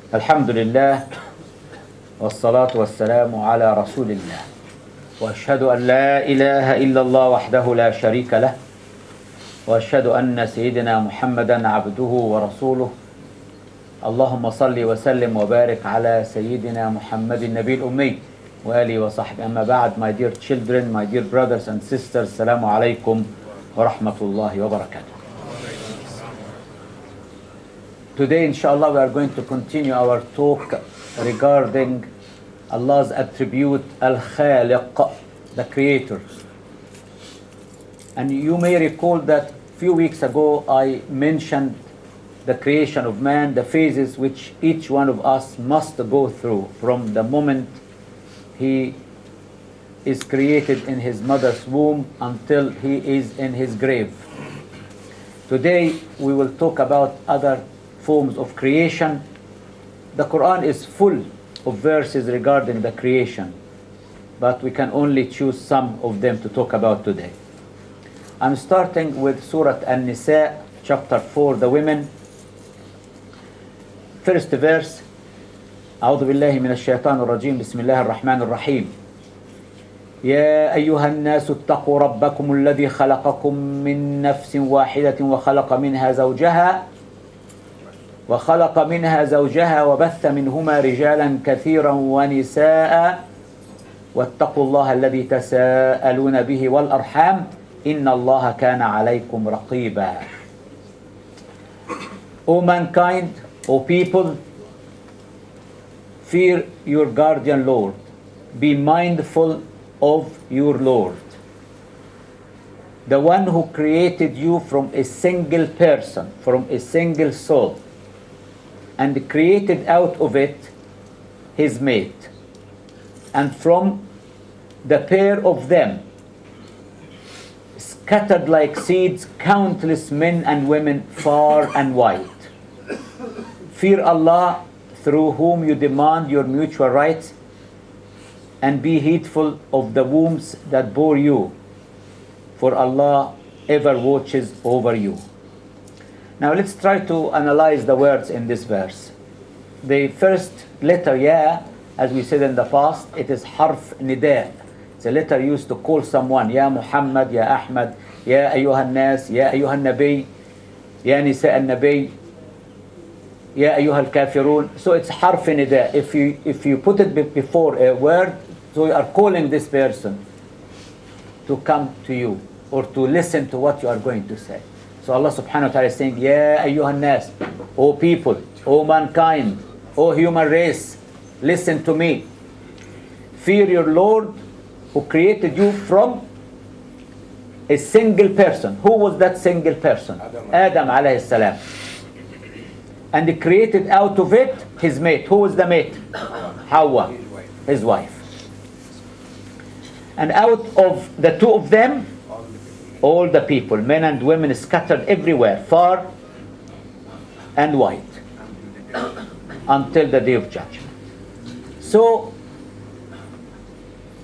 الحمد لله والصلاة والسلام على رسول الله وأشهد أن لا إله إلا الله وحده لا شريك له وأشهد أن سيدنا محمدا عبده ورسوله اللهم صل وسلم وبارك على سيدنا محمد النبي الأمي وآله وصحبه. أما بعد, my dear children, my dear brothers and sisters, السلام عليكم ورحمة الله وبركاته. Today, inshallah, we are going to continue our talk regarding Allah's attribute Al-Khaliq, the Creator. And you may recall that a few weeks ago I mentioned the creation of man, the phases which each one of us must go through from the moment he is created in his mother's womb until he is in his grave. Today we will talk about other forms of creation. The Quran is full of verses regarding the creation, but we can only choose some of them to talk about today. I'm starting with Surah An-Nisa, chapter 4, the women. First verse, أعوذ بالله من الشيطان الرجيم بسم الله الرحمن الرحيم يا أيها الناس اتقوا ربكم الذي خلقكم من نفس واحدة وخلق منها زوجها وبث منهما رجالا كثيرا ونساء واتقوا الله الذي تساءلون به والأرحام إن الله كان عليكم رقيبا. O mankind, O people, fear your guardian Lord. Be mindful of your Lord, the one who created you from a single person, from a single soul, and created out of it his mate, and from the pair of them scattered like seeds countless men and women far and wide. Fear Allah, through whom you demand your mutual rights, and be heedful of the wombs that bore you, for Allah ever watches over you. Now let's try to analyze the words in this verse. The first letter, Ya, as we said in the past, it is harf nida. It's a letter used to call someone. Ya Muhammad, Ya Ahmad, Ya Ayyuhan Nas, Ya Ayyuhan Nabi, Ya Nisa al-Nabi, Ya Ayyuhal Kafirun. So it's harf nida. If you put it before a word, so you are calling this person to come to you or to listen to what you are going to say. So Allah subhanahu wa ta'ala is saying, Ya ayyuhan nas, O people, O mankind, O human race, listen to me. Fear your Lord who created you from a single person. Who was that single person? Adam alayhi salam. And he created out of it his mate. Who was the mate? Hawa, his wife. And out of the two of them, all the people, men and women, scattered everywhere, far and wide, until the day of judgment. So,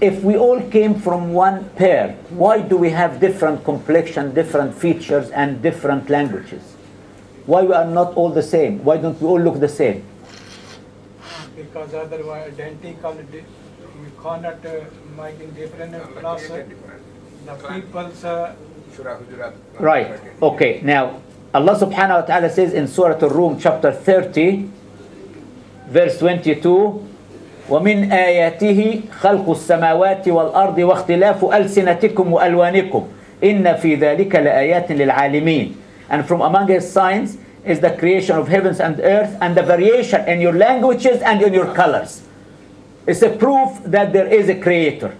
if we all came from one pair, why do we have different complexion, different features, and different languages? Why we are not all the same? Why don't we all look the same? Because otherwise identical, we cannot make it different. Plus, the people's... Right. Okay. Now, Allah subhanahu wa ta'ala says in Surah Al-Rum, chapter 30, verse 22, وَمِنْ آيَاتِهِ خَلْقُ السَّمَاوَاتِ وَالْأَرْضِ وَاخْتِلَافُ أَلْسِنَتِكُمْ وَأَلْوَانِكُمْ إِنَّ فِي ذَلِكَ لَآيَاتٍ لِلْعَالِمِينَ. And from among his signs is the creation of heavens and earth and the variation in your languages and in your colors. It's a proof that there is a creator.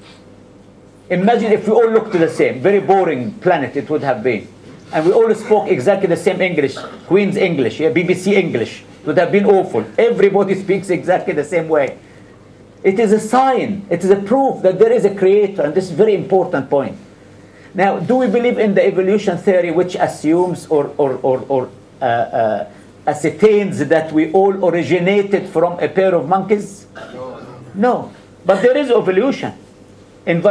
Imagine if we all looked the same. Very boring planet it would have been. And we all spoke exactly the same English. Queen's English, yeah, BBC English. It would have been awful. Everybody speaks exactly the same way. It is a sign. It is a proof that there is a creator. And this is a very important point. Now, do we believe in the evolution theory which assumes or ascertains that we all originated from a pair of monkeys? No. But there is evolution. Due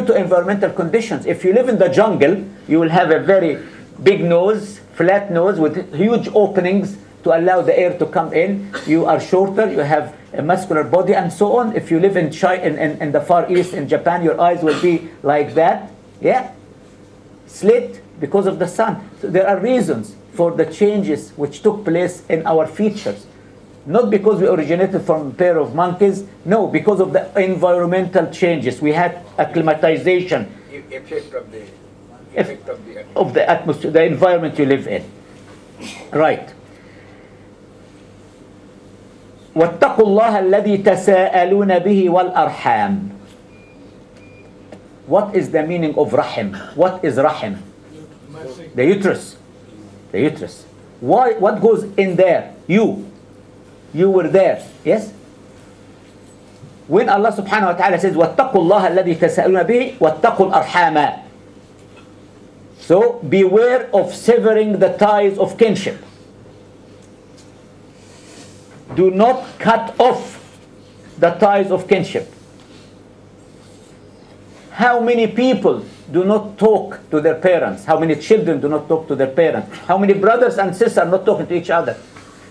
to environmental conditions. If you live in the jungle, you will have a very big nose, flat nose with huge openings to allow the air to come in. You are shorter, you have a muscular body, and so on. If you live in the Far East, in Japan, your eyes will be like that. Yeah? Slit because of the sun. So there are reasons for the changes which took place in our features. Not because we originated from a pair of monkeys. No, because of the environmental changes. We had acclimatization. Effect of the of the atmosphere, the environment you live in. Right. واتقوا الله الذي تساءلون به والأرحام. What is the meaning of rahim? What is rahim? The uterus. The uterus. Why? What goes in there? You were there. Yes? When Allah subhanahu wa ta'ala says واتقوا الله الذي تساءلون به واتقوا الأرحام. So beware of severing the ties of kinship. Do not cut off the ties of kinship. How many people do not talk to their parents? How many children do not talk to their parents? How many brothers and sisters are not talking to each other?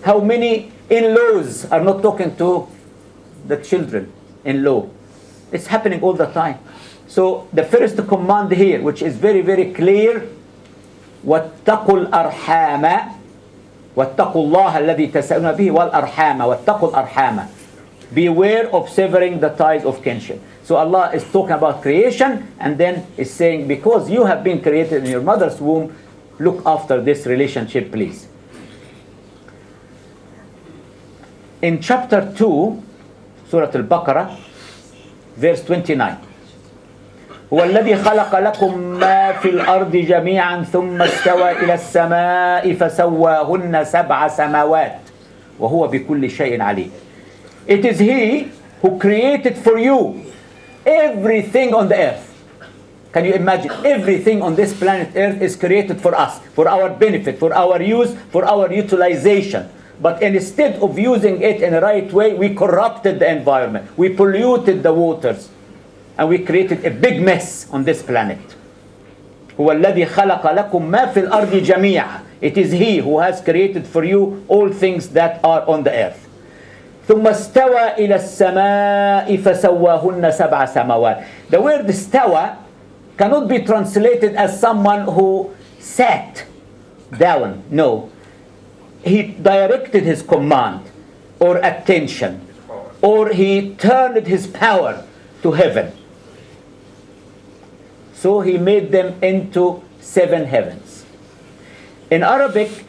How many in-laws are not talking to the children-in-law? It's happening all the time. So the first command here, which is very, very clear, وَاتَّقُوا الْأَرْحَامَ وَاتَّقُوا اللَّهَ الَّذِي تَسَأُلُونَ بِهِ وَالْأَرْحَامَ وَاتَّقُوا الْأَرْحَامَ. Beware of severing the ties of kinship. So Allah is talking about creation, and then is saying, because you have been created in your mother's womb, look after this relationship, please. In chapter 2, Surah Al-Baqarah, verse 29. هو الذي خلق لكم ما في الأرض جميعا ثم استوى إلى السماء فسواهن سبع سماوات وهو بكل شيء عليم. It is He who created for you everything on the earth. Can you imagine? Everything on this planet Earth is created for us, for our benefit, for our use, for our utilization. But instead of using it in the right way, we corrupted the environment. We polluted the waters. And we created a big mess on this planet. هو الذي خلق لكم ما في الأرض جميعا. It is He who has created for you all things that are on the earth. ثم استوى إلى السماء فسواهن سبع سماوات. The word استوى cannot be translated as someone who sat down. No. He directed his command or attention, or he turned his power to heaven. So He made them into 7 heavens. In Arabic,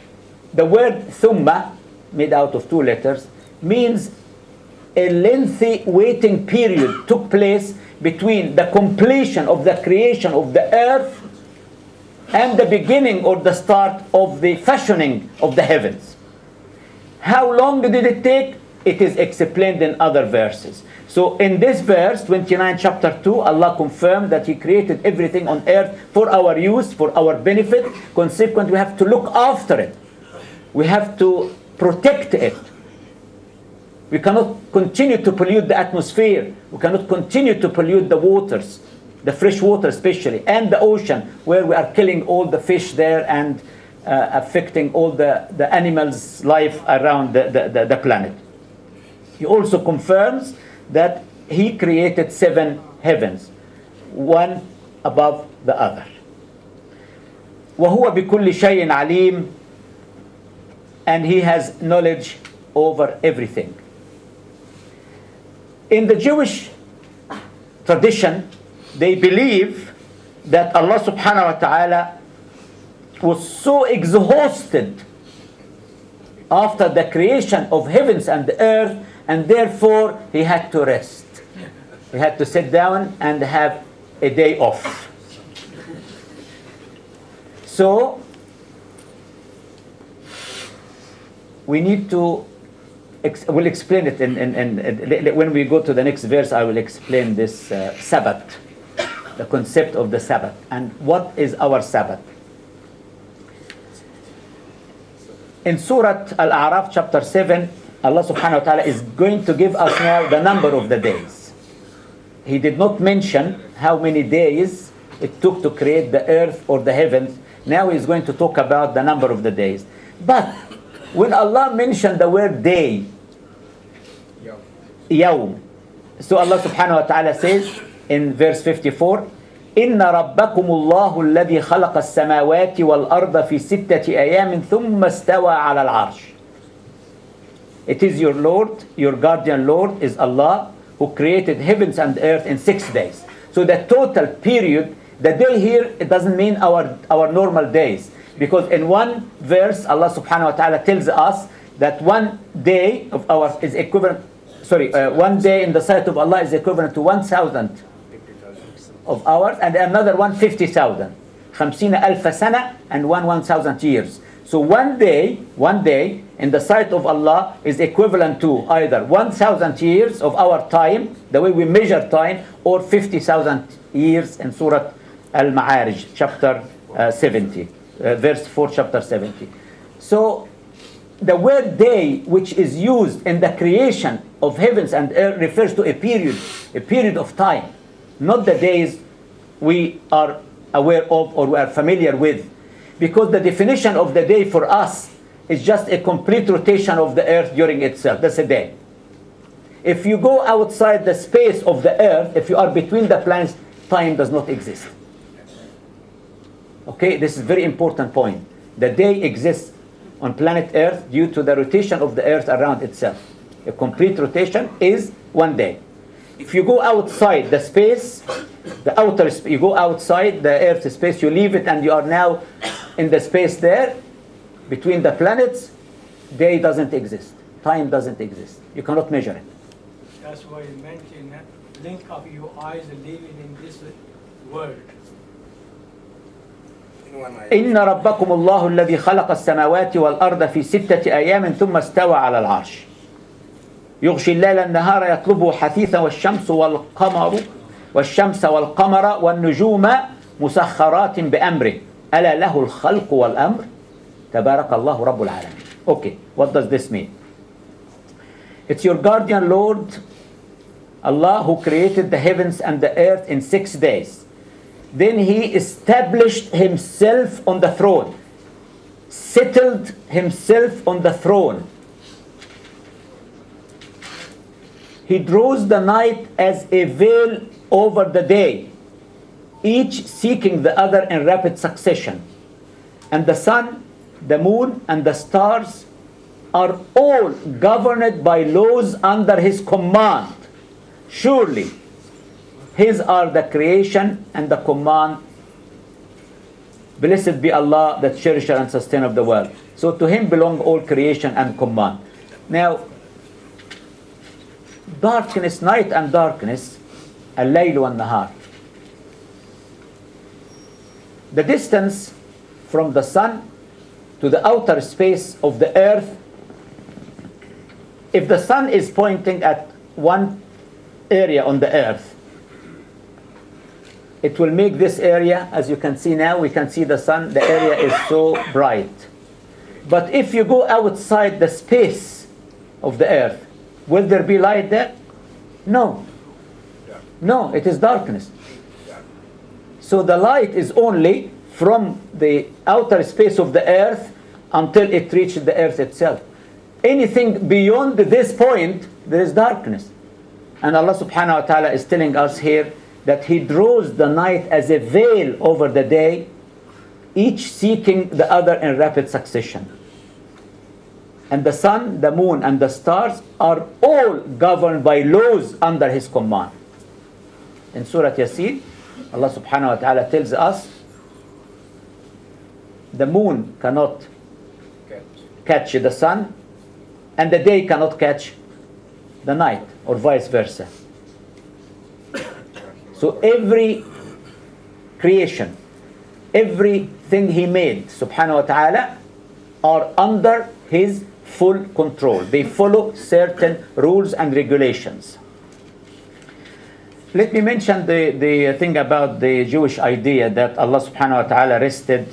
the word thumma, made out of 2 letters, means a lengthy waiting period took place between the completion of the creation of the earth and the beginning or the start of the fashioning of the heavens. How long did it take? It is explained in other verses. So in this verse, 29 chapter 2, Allah confirmed that He created everything on earth for our use, for our benefit. Consequently, we have to look after it. We have to protect it. We cannot continue to pollute the atmosphere. We cannot continue to pollute the waters, the fresh water especially, and the ocean, where we are killing all the fish there and affecting all the animals' life around the planet. He also confirms that He created 7 heavens, one above the other. وَهُوَ بِكُلِّ شَيْءٍ عَلِيمٌ. And He has knowledge over everything. In the Jewish tradition, they believe that Allah subhanahu wa ta'ala was so exhausted after the creation of heavens and the earth, and therefore He had to rest. He had to sit down and have a day off. So we need to we'll explain it when we go to the next verse. I will explain this Sabbath, the concept of the Sabbath, and what is our Sabbath. In Surah Al-A'raf chapter 7, Allah subhanahu wa ta'ala is going to give us now the number of the days. He did not mention how many days it took to create the earth or the heavens. Now He's going to talk about the number of the days. But When Allah mentioned the word day, يوم, so Allah subhanahu wa ta'ala says in verse 54, إن ربكم الله الذي خلق السماوات والأرض في 6 أيام ثم استوى على العرش. It is your Lord, your guardian Lord is Allah, who created heavens and earth in 6 days. So the total period, the day here, it doesn't mean our normal days. Because in one verse, Allah subhanahu wa ta'ala tells us that one day of ours is equivalent, one day in the sight of Allah is equivalent to 1,000 of hours, and another one 50,000. 50,000 سنة and 1,000 years. So one day in the sight of Allah is equivalent to either 1,000 years of our time, the way we measure time, or 50,000 years in Surah Al-Ma'arij, chapter 70, verse 4, chapter 70. So the word day, which is used in the creation of heavens and earth, refers to a period of time, not the days we are aware of or we are familiar with. Because the definition of the day for us is just a complete rotation of the earth during itself. That's a day. If you go outside the space of the earth, if you are between the planets, time does not exist. Okay, this is a very important point. The day exists on planet Earth due to the rotation of the earth around itself. A complete rotation is one day. If you go outside the space, the outer space, you go outside the earth space, you leave it and you are now in the space there, between the planets, day doesn't exist. Time doesn't exist. You cannot measure it. That's why you mentioned that blink of your eyes living in this world. إن ربكم الله الذي خلق السماوات والأرض في 6 أيام ثم استوى على العرش يغشي الليل النهار يطلبه حثيثا والشمس والقمر والنجوم مسخرات بأمره ألا له الخلق والأمر تبارك الله رب العالمين. Okay, what does this mean? It's your guardian Lord, Allah, who created the heavens and the earth in 6 days. Then he established himself on the throne, settled himself on the throne. He draws the night as a veil over the day, each seeking the other in rapid succession. And the sun, the moon, and the stars are all governed by laws under his command. Surely, his are the creation and the command. Blessed be Allah, the cherisher and sustainer of the world. So to him belong all creation and command. Now, darkness, night and darkness, al-layl wa nahar. The distance from the sun to the outer space of the earth, if the sun is pointing at one area on the earth, it will make this area, as you can see now, we can see the sun, the area is so bright. But if you go outside the space of the earth, will there be light there? No. No, it is darkness. So the light is only from the outer space of the earth until it reaches the earth itself. Anything beyond this point, there is darkness. And Allah subhanahu wa ta'ala is telling us here that he draws the night as a veil over the day, each seeking the other in rapid succession. And the sun, the moon, and the stars are all governed by laws under his command. In Surah Yasin, Allah subhanahu wa ta'ala tells us the moon cannot catch the sun, and the day cannot catch the night, or vice versa. So every creation, everything he made, subhanahu wa ta'ala, are under his full control. They follow certain rules and regulations. Let me mention the thing about the Jewish idea that Allah subhanahu wa ta'ala rested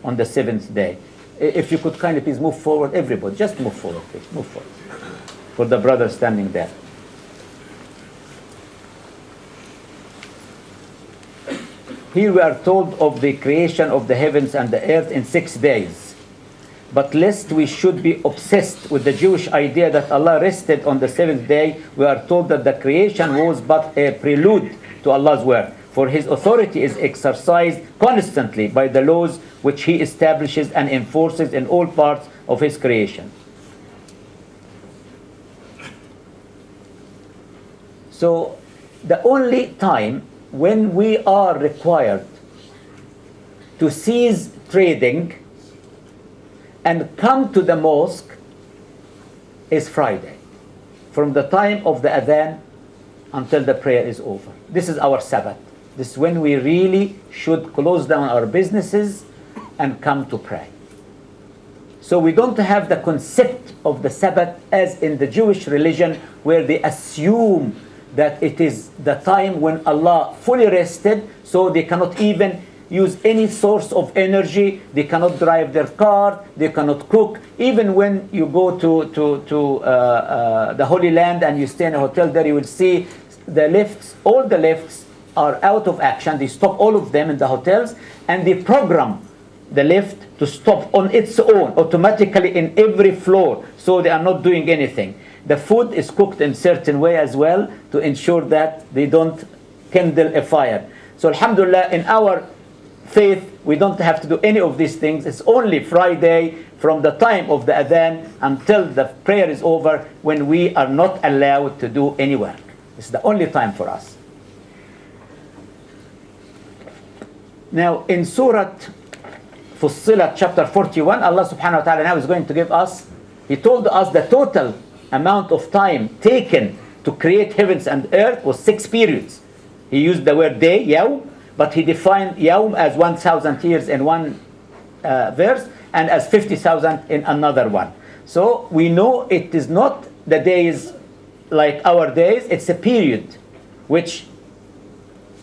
on the 7th day. If you could kindly please move forward, everybody, just move forward, please, move forward. For the brother standing there. Here we are told of the creation of the heavens and the earth in 6 days. But lest we should be obsessed with the Jewish idea that Allah rested on the seventh day, we are told that the creation was but a prelude to Allah's word. For His authority is exercised constantly by the laws which He establishes and enforces in all parts of His creation. So the only time when we are required to cease trading and come to the mosque is Friday, from the time of the adhan until the prayer is over. This is our Sabbath. This is when we really should close down our businesses and come to pray. So we don't have the concept of the Sabbath as in the Jewish religion, where they assume that it is the time when Allah fully rested, so they cannot even use any source of energy, they cannot drive their car, they cannot cook. Even when you go to the Holy Land and you stay in a hotel there, you will see the lifts, all the lifts are out of action. They stop all of them in the hotels, and they program the lift to stop on its own automatically in every floor, so they are not doing anything. The food is cooked in certain way as well to ensure that they don't kindle a fire. So alhamdulillah, in our faith, we don't have to do any of these things. It's only Friday from the time of the adhan until the prayer is over when we are not allowed to do any work. It's the only time for us. Now in Surah Fussilat chapter 41, Allah subhanahu wa ta'ala now is going to give us, He told us the total amount of time taken to create heavens and earth was 6 periods. He used the word day, yawm, but He defined yawm as 1,000 years in one verse and as 50,000 in another one. So we know it is not the days like our days, it's a period which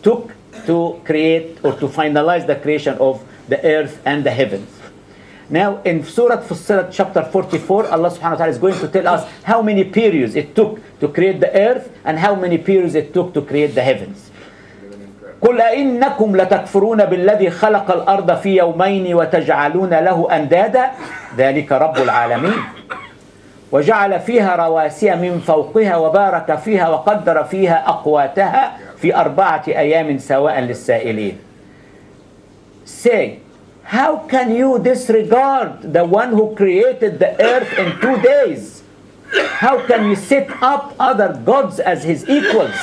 took to create or to finalize the creation of the earth and the heavens. Now in Surah Fussilat chapter 44, Allah subhanahu wa ta'ala is going to tell us how many periods it took to create the earth and how many periods it took to create the heavens. قُلْ أَإِنَّكُمْ لَتَكْفُرُونَ بِالَّذِي خَلَقَ الْأَرْضَ فِي يَوْمَيْنِ وَتَجْعَلُونَ لَهُ أَنْدَادًا ذَلِكَ رَبُّ الْعَالَمِينَ وَجَعَلَ فِيهَا رَوَاسِيَ مِنْ فَوْقِهَا وَبَارَكَ فِيهَا وَقَدَّرَ فِيهَا أَقْوَاتَهَا فِي 4 أَيَامٍ سَوَاءً لِلسَّائِلِينَ. Say, how can you disregard the one who created the earth in 2 days? How can you set up other gods as his equals?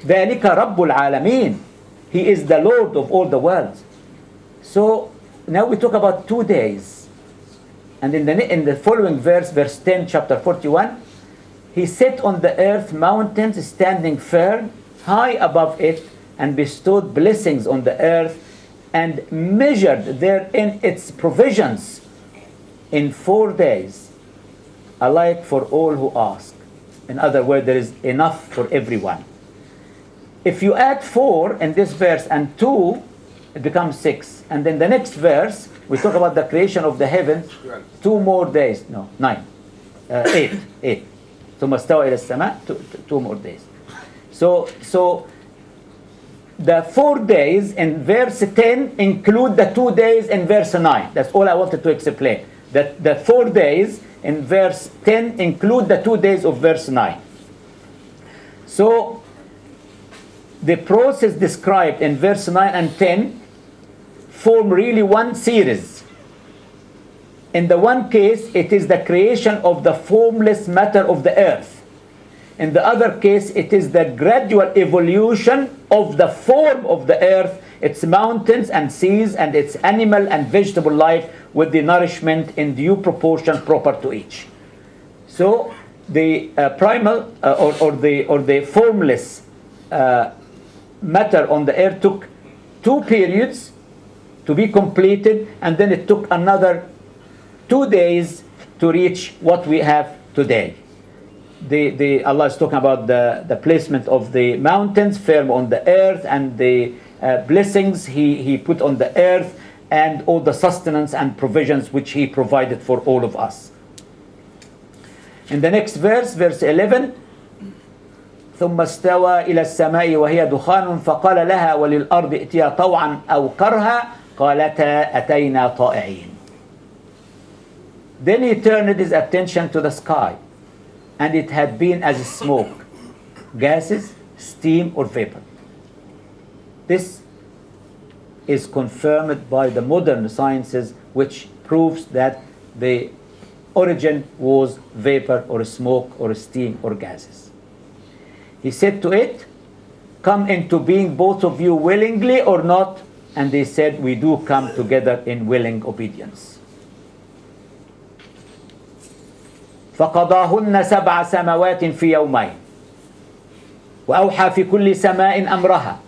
ذَلِكَ رَبُّ الْعَالَمِينَ. He is the Lord of all the worlds. So now we talk about 2 days. And in the following verse, verse 10, chapter 41, He set on the earth mountains standing firm, high above it, and bestowed blessings on the earth, and measured therein its provisions in 4 days, alike for all who ask. In other words, there is enough for everyone. If you add 4 in this verse and 2, it becomes 6. And then the next verse, we talk about the creation of the heavens, 2 more days. No, 9. 8. ثم استوى إلى السماء, 2 more days. So the 4 days in verse 10 include the 2 days in verse 9. That's all I wanted to explain. That the 4 days in verse 10 include the 2 days of verse 9. So the process described in verse 9 and 10 form really one series. In the one case, it is the creation of the formless matter of the earth. In the other case, it is the gradual evolution of the form of the earth, its mountains and seas, and its animal and vegetable life, with the nourishment in due proportion proper to each. So the primal or the formless matter on the earth took 2 periods to be completed, and then it took another 2 days to reach what we have today. Allah is talking about the placement of the mountains firm on the earth, and the blessings he put on the earth, and all the sustenance and provisions which He provided for all of us. In the next verse, verse 11, ثم استوى إلى السماء وهي دخان فقال لها وللأرض ائتيا طوعا أو كرها قالتا أتينا طائعين. Then he turned his attention to the sky, and it had been as smoke, gases, steam, or vapor. This is confirmed by the modern sciences, which proves that the origin was vapor or smoke or steam or gases. He said to it, "Come into being, both of you, willingly or not?" And they said, "We do come together in willing obedience." فقضاهن سبع سماوات في يومين وأوحى في كل سماء أمرها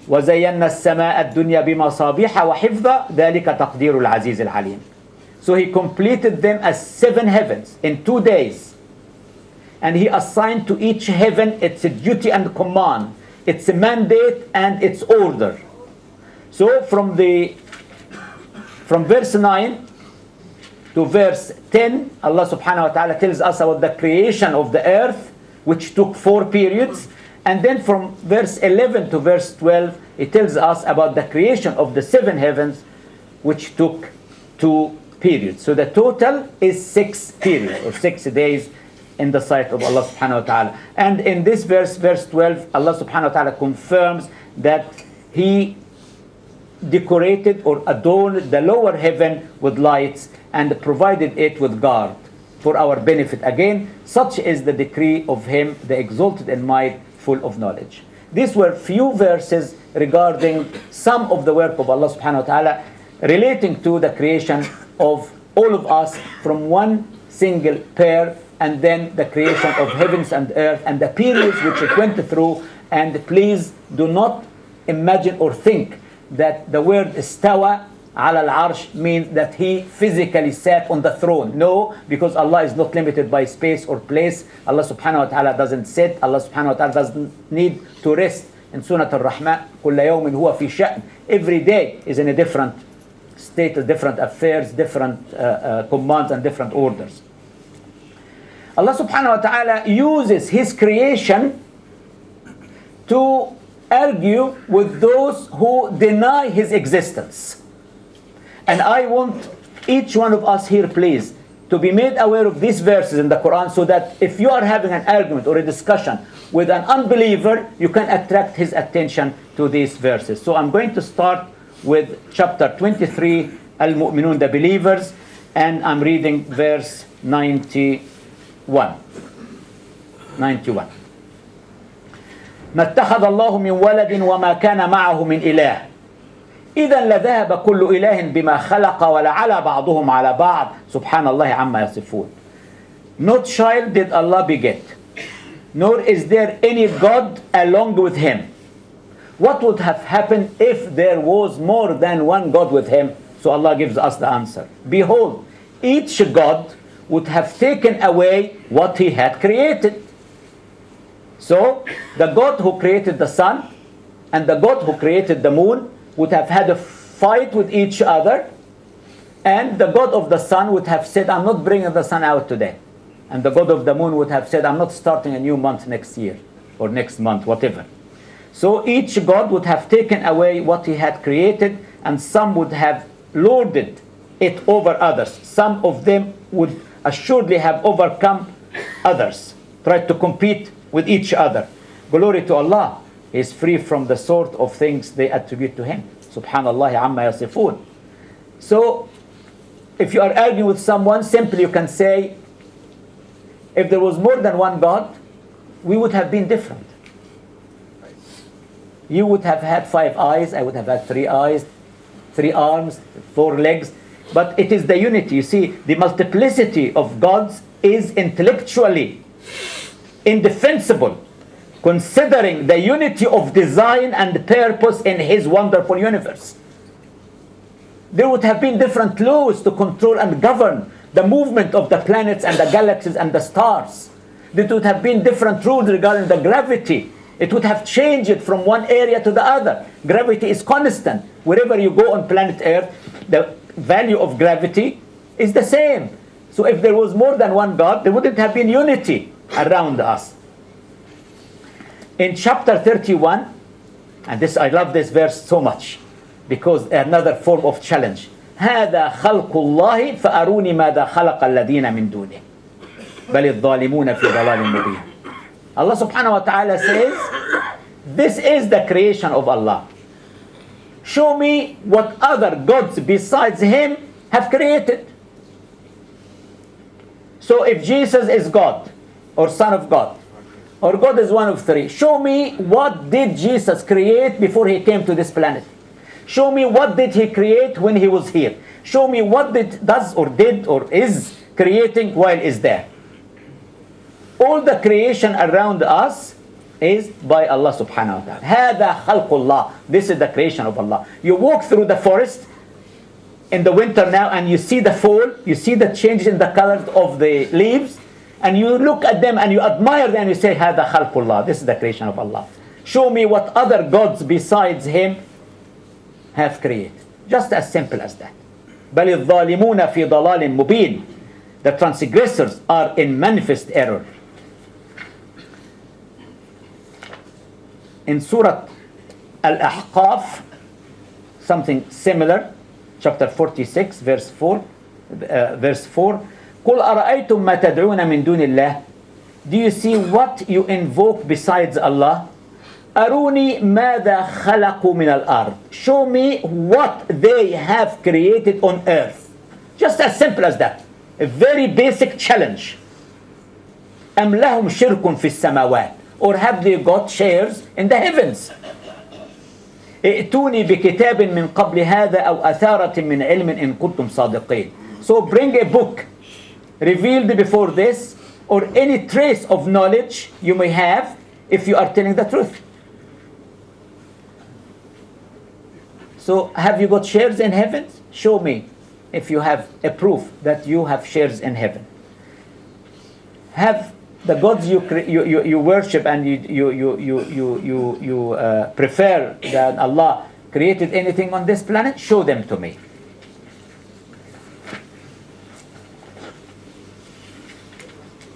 وزينا السماء الدنيا بمصابيح وحفظا ذلك تقدير العزيز العليم. So he completed them as 7 heavens in 2 days. And he assigned to each heaven its duty and command, its mandate and its order. So from verse 9 to verse 10, Allah subhanahu wa ta'ala tells us about the creation of the earth, which took 4 periods. And then from verse 11 to verse 12, it tells us about the creation of the 7 heavens, which took 2 periods. So the total is 6 periods, or 6 days in the sight of Allah subhanahu wa ta'ala. And in this verse, verse 12, Allah subhanahu wa ta'ala confirms that He decorated or adorned the lower heaven with lights and provided it with guard for our benefit. Again, such is the decree of Him, the exalted and might, full of knowledge. These were few verses regarding some of the work of Allah subhanahu wa ta'ala relating to the creation of all of us from one single pair, and then the creation of heavens and earth and the periods which it went through. And please do not imagine or think that the word istawa ala al-arsh means that He physically sat on the throne. No, because Allah is not limited by space or place. Allah subhanahu wa ta'ala doesn't sit. Allah subhanahu wa ta'ala doesn't need to rest. In Surah Al-Rahman, كُلَّ يَوْمٍ هُوَ فِي شَأْنٍ. Every day is in a different state, different affairs, different commands and different orders. Allah subhanahu wa ta'ala uses His creation to argue with those who deny His existence. And I want each one of us here, please, to be made aware of these verses in the Quran, so that if you are having an argument or a discussion with an unbeliever, you can attract his attention to these verses. So I'm going to start with chapter 23, Al-Mu'minun, the believers, and I'm reading verse 91. ما اتخذ الله من ولد وما كان معه من إله إذا لذهب كل إله بما خلق ولعلى بعضهم على بعض سبحان الله عما يصفون. No child did Allah beget, nor is there any God along with Him. What would have happened if there was more than one God with Him? So Allah gives us the answer. Behold, each God would have taken away what He had created. So the God who created the sun and the God who created the moon would have had a fight with each other, and the God of the sun would have said, I'm not bringing the sun out today. And the God of the moon would have said, I'm not starting a new month next year or next month, whatever. So each God would have taken away what he had created, and some would have lorded it over others. Some of them would assuredly have overcome others, tried to compete with each other. Glory to Allah. He is free from the sort of things they attribute to Him. Subhanallah amma yasifun. So, if you are arguing with someone, simply you can say, if there was more than one God, we would have been different. You would have had 5 eyes, I would have had 3 eyes, 3 arms, 4 legs. But it is the unity. You see, the multiplicity of gods is intellectually indefensible, considering the unity of design and purpose in His wonderful universe. There would have been different laws to control and govern the movement of the planets and the galaxies and the stars. There would have been different rules regarding the gravity. It would have changed it from one area to the other. Gravity is constant. Wherever you go on planet Earth, the value of gravity is the same. So if there was more than one God, there wouldn't have been unity around us. In chapter 31, and this, I love this verse so much, because another form of challenge. هذا خلق الله فأروني ماذا خلق الذين من دونه بل الظالمون في ضلال مبين. Allah subhanahu wa ta'ala says, this is the creation of Allah. Show me what other gods besides him have created. So if Jesus is God, or Son of God, or God is one of three, show me what did Jesus create before he came to this planet. Show me what did he create when he was here. Show me what does or did or is creating while is there. All the creation around us is by Allah subhanahu wa ta'ala. هذا خلق الله. This is the creation of Allah. You walk through the forest in the winter now and you see the fall, you see the change in the colors of the leaves, and you look at them and you admire them and you say, هذا خلق الله. This is the creation of Allah. Show me what other gods besides him have created. Just as simple as that. بل الظالمون في ضلال مبين. The transgressors are in manifest error. In Surah Al-Ahqaf, something similar, chapter 46, verse 4, قُلْ أَرَأَيْتُمْ مَا تَدْعُونَ مِن دُونِ اللَّهِ. Do you see what you invoke besides Allah? أَرُونِي مَاذَا خَلَقُوا مِنَ الْأَرْضِ. Show me what they have created on earth. Just as simple as that. A very basic challenge. أَمْ لَهُمْ شِرْكٌ فِي السَّمَاوَاتِ. Or have they got shares in the heavens? ائتوني بكتاب من قبل هذا أو أثارة من علم إن كنتم صادقين. So bring a book revealed before this, or any trace of knowledge you may have if you are telling the truth. So have you got shares in heaven? Show me if you have a proof that you have shares in heaven. Have the gods you worship and you prefer that Allah created anything on this planet? Show them to me.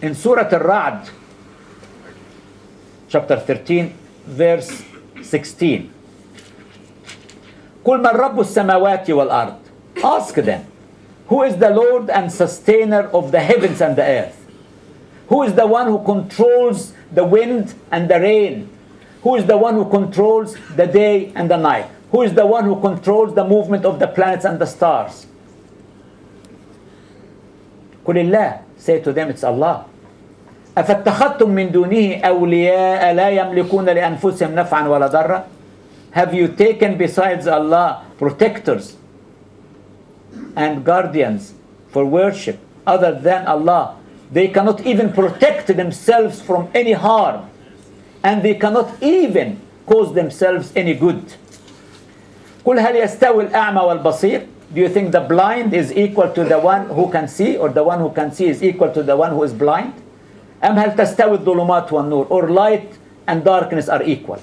In Surah Al-Ra'd, chapter 13, verse 16. قُلْ مَنْ رَبُّ السَّمَاوَاتِ وَالْأَرْضِ. Ask them, who is the Lord and sustainer of the heavens and the earth? Who is the one who controls the wind and the rain? Who is the one who controls the day and the night? Who is the one who controls the movement of the planets and the stars? قُلِ اللَّهِ. Say to them, it's Allah. أَفَاتَّخَذْتُم مِّن دُونِهِ أَوْلِيَاءَ لَا يَمْلِكُونَ لِأَنفُسِهِمْ نَفْعًا وَلَا ضَرًّا. Have you taken besides Allah protectors and guardians for worship other than Allah? They cannot even protect themselves from any harm, and they cannot even cause themselves any good. قُلْ هَلْ يَسْتَوِي الْأَعْمَى وَالْبَصِيرُ. Do you think the blind is equal to the one who can see, or the one who can see is equal to the one who is blind? أَمْ هَلْ تَسْتَوِي الظُّلُمَاتُ وَالنُّورُ. Or light and darkness are equal.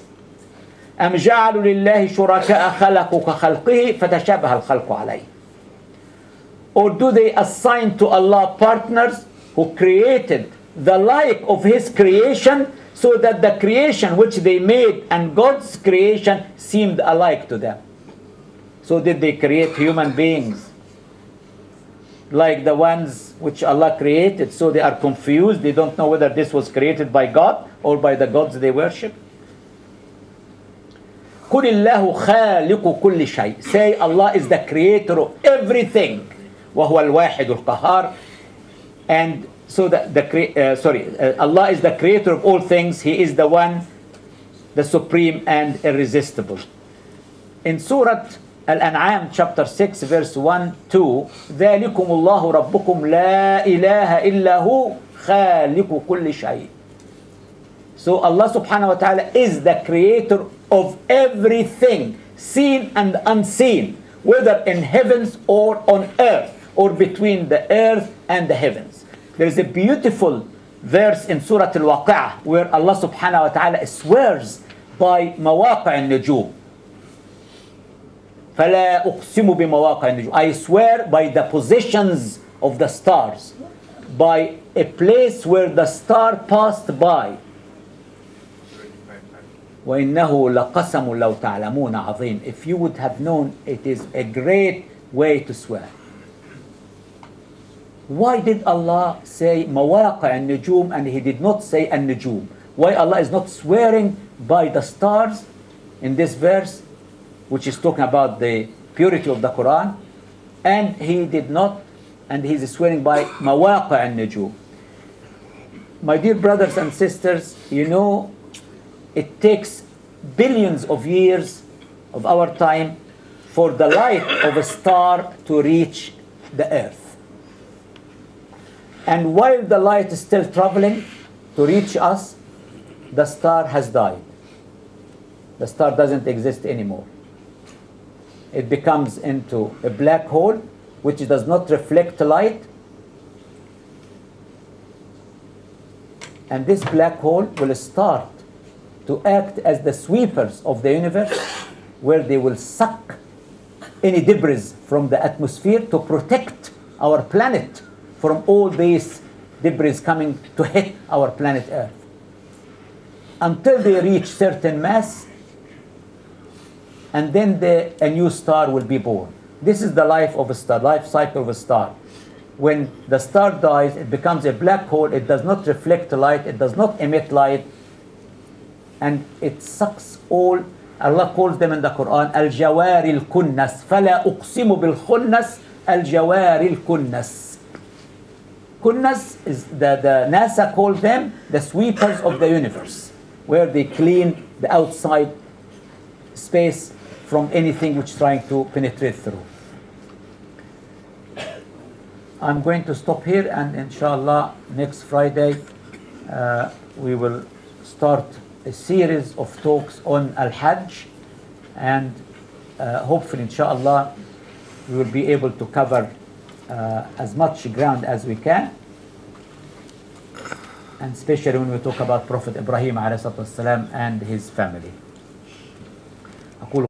أَمْ جَعَلُوا لِلَّهِ شُرَكَاءَ خَلَقُوا كَخَلْقِهِ فَتَشَابَهَ الْخَلْقُ عَلَيْهِ. Or do they assign to Allah partners who created the like of his creation, so that the creation which they made and God's creation seemed alike to them? So did they create human beings like the ones which Allah created, so they are confused, they don't know whether this was created by God or by the gods they worship? قُلِ اللَّهُ خَالِقُ كُلِّ شَيْءٍ. Say, Allah is the creator of everything. وَهُوَ الْوَاحِدُ الْقَهَّارُ. And so Allah is the creator of all things. He is the one, the supreme and irresistible. In Surah Al-An'am, chapter 6, verse 1, 2, ذَلِكُمُ اللَّهُ رَبُّكُمْ لَا إِلَهَ إِلَّا هُوَ خَالِقُ كُلِّ شَيْءٍ. So Allah subhanahu wa ta'ala is the creator of everything, seen and unseen, whether in heavens or on earth, or between the earth and the heavens. There is a beautiful verse in Surah Al-Waqi'ah where Allah subhanahu wa ta'ala swears by مواقع النجوم. فَلَا أُقْسِمُ بِمَوَاقِعِ النُّجُومِ. I swear by the positions of the stars, by a place where the star passed by. وَإِنَّهُ لَقَسَمٌ لَوْ تَعْلَمُونَ عَظِيمٌ. If you would have known, it is a great way to swear. Why did Allah say مواقع النجوم and He did not say النجوم? Why Allah is not swearing by the stars in this verse, which is talking about the purity of the Quran, and He did not, and He is swearing by مواقع النجوم. My dear brothers and sisters, you know, it takes billions of years of our time for the light of a star to reach the earth. And while the light is still traveling to reach us, the star has died. The star doesn't exist anymore. It becomes into a black hole which does not reflect light. And this black hole will start to act as the sweepers of the universe, where they will suck any debris from the atmosphere to protect our planet from all these debris coming to hit our planet Earth. Until they reach certain mass, and then a new star will be born. This is the life of a star, life cycle of a star. When the star dies, it becomes a black hole. It does not reflect light. It does not emit light. And it sucks all. Allah calls them in the Quran, Al-Jawari al-Kunnas. فَلَا أُقْسِمُ بِالْخُنَّسِ Al-Jawari al-Kunnas. Kunnas is the NASA called them the sweepers of the universe, where they clean the outside space from anything which is trying to penetrate through. I'm going to stop here, and inshallah next Friday we will start a series of talks on Al-Hajj, and hopefully inshallah we will be able to cover as much ground as we can, and especially when we talk about Prophet Ibrahim alayhi salatu wassalam and his family.